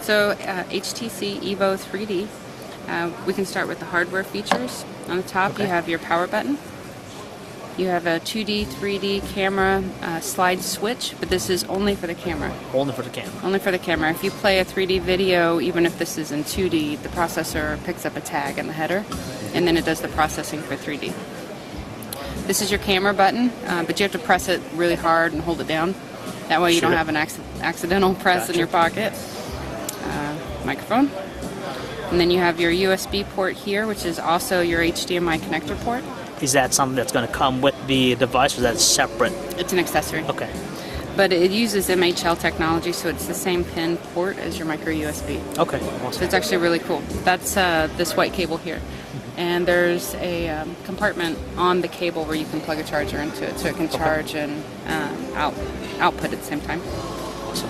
So HTC EVO 3D. We can start with the hardware features. On the top you have your power button. You have a 2D, 3D camera slide switch, but this is only for the camera. Only for the camera. Only for the camera. If you play a 3D video, even if this is in 2D, the processor picks up a tag in the header, and then it does the processing for 3D. This is your camera button, but you have to press it really hard and hold it down. That way you don't have an accidental press in your pocket. Microphone. And then you have your USB port here, which is also your HDMI connector port. Is that something that's going to come with the device, or is that separate? It's an accessory. Okay. But it uses MHL technology, so it's the same pin port as your micro USB. Okay, awesome. So it's actually really cool. That's this white cable here. And there's a compartment on the cable where you can plug a charger into it, so it can charge and output at the same time. Awesome.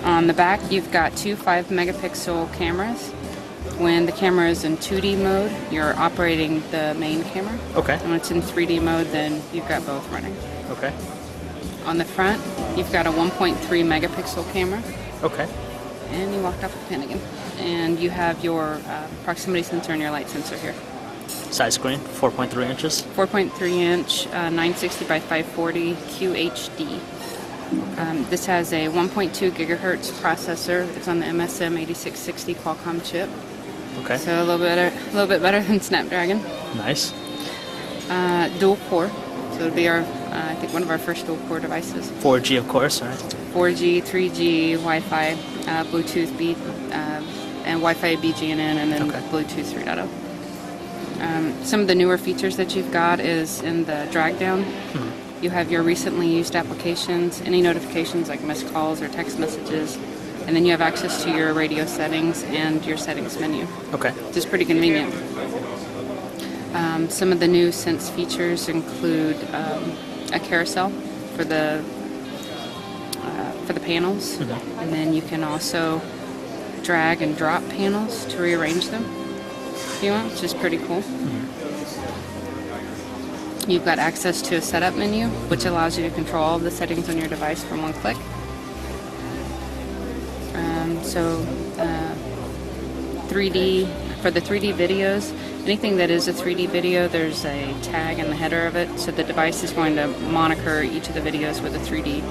On the back, you've got two 5-megapixel cameras. When the camera is in 2D mode, you're operating the main camera. Okay. And when it's in 3D mode, then you've got both running. Okay. On the front, you've got a 1.3 megapixel camera. Okay. And you walked off the pin again. And you have your proximity sensor and your light sensor here. Side screen, 4.3 inches. 4.3 inch, 960 by 540 QHD. This has a 1.2 gigahertz processor. It's on the MSM 8660 Qualcomm chip. Okay. So a little bit better than Snapdragon. Nice. Dual core. So it'll be our, I think, one of our first dual core devices. 4G, of course, right? 4G, 3G, Wi-Fi, Bluetooth, and Wi-Fi BGNN, and then Bluetooth 3.0. Some of the newer features that you've got is in the drag down. You have your recently used applications, any notifications like missed calls or text messages, and then you have access to your radio settings and your settings menu. Okay. Which is pretty convenient. Some of the new Sense features include a carousel for the panels, and then you can also drag and drop panels to rearrange them if you want, which is pretty cool. You've got access to a setup menu, which allows you to control all the settings on your device from one click. So 3D, for the 3D videos, anything that is a 3D video, there's a tag in the header of it, so the device is going to moniker each of the videos with a 3D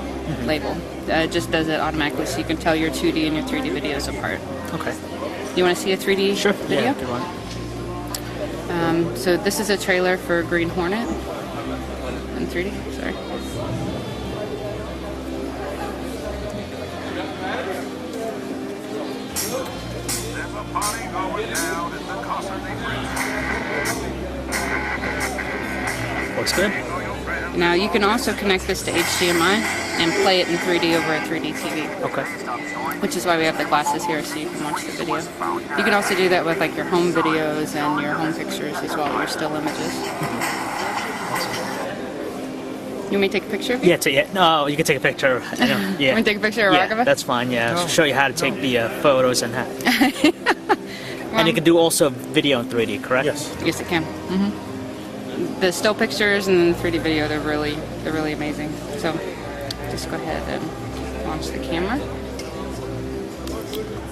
label. It just does it automatically, so you can tell your 2D and your 3D videos apart. Okay. You want to see a 3D video? Yeah, good one. So this is a trailer for Green Hornet in 3D. Sorry. Looks good. Now you can also connect this to HDMI and play it in 3D over a 3D TV. Okay. Which is why we have the glasses here, so you can watch the video. You can also do that with like your home videos and your home pictures as well, your still images. You want me to take a picture of you? Yeah, no, you can take a picture. Yeah. You want me to take a picture of Ragava? That's fine, yeah. Show you how to take the photos and how. And you can do also video in 3D, correct? Yes. Yes, it can. The still pictures and the 3D video, they're really amazing. So just go ahead and launch the camera.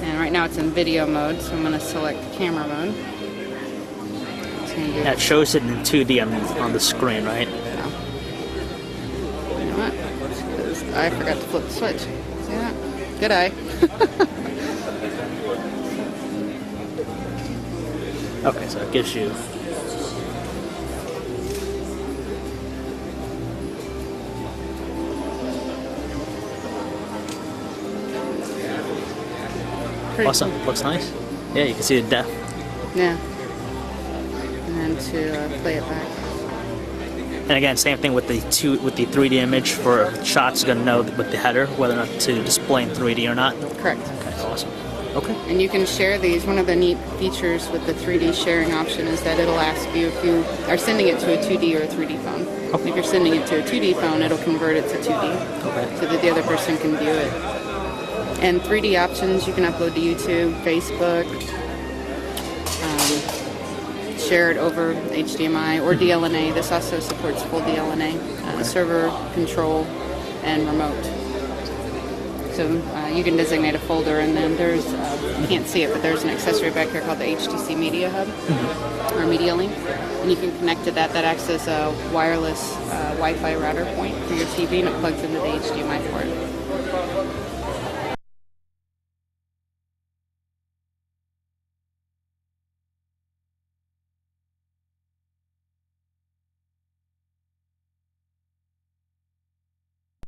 And right now it's in video mode, so I'm going to select camera mode. That shows it in 2D on the screen, right? No. You know what? Because I forgot to flip the switch. See that? Good eye. Okay, so it gives you... Awesome. Cool. Looks nice. Yeah, you can see the depth. Yeah. And then to play it back. And again, same thing with the 3D image for shots. You're gonna know with the header whether or not to display in 3D or not. Correct. Okay, awesome. Okay. And you can share these. One of the neat features with the 3D sharing option is that it'll ask you if you are sending it to a 2D or a 3D phone. Okay. If you're sending it to a 2D phone, it'll convert it to 2D. Okay. So that the other person can view it. And 3D options you can upload to YouTube, Facebook, share it over HDMI or DLNA. This also supports full DLNA, server control, and remote. So you can designate a folder, and then there's, you can't see it, but there's an accessory back here called the HTC Media Hub, or Media Link, and you can connect to that. That acts as a wireless Wi-Fi router point for your TV, and it plugs into the HDMI port.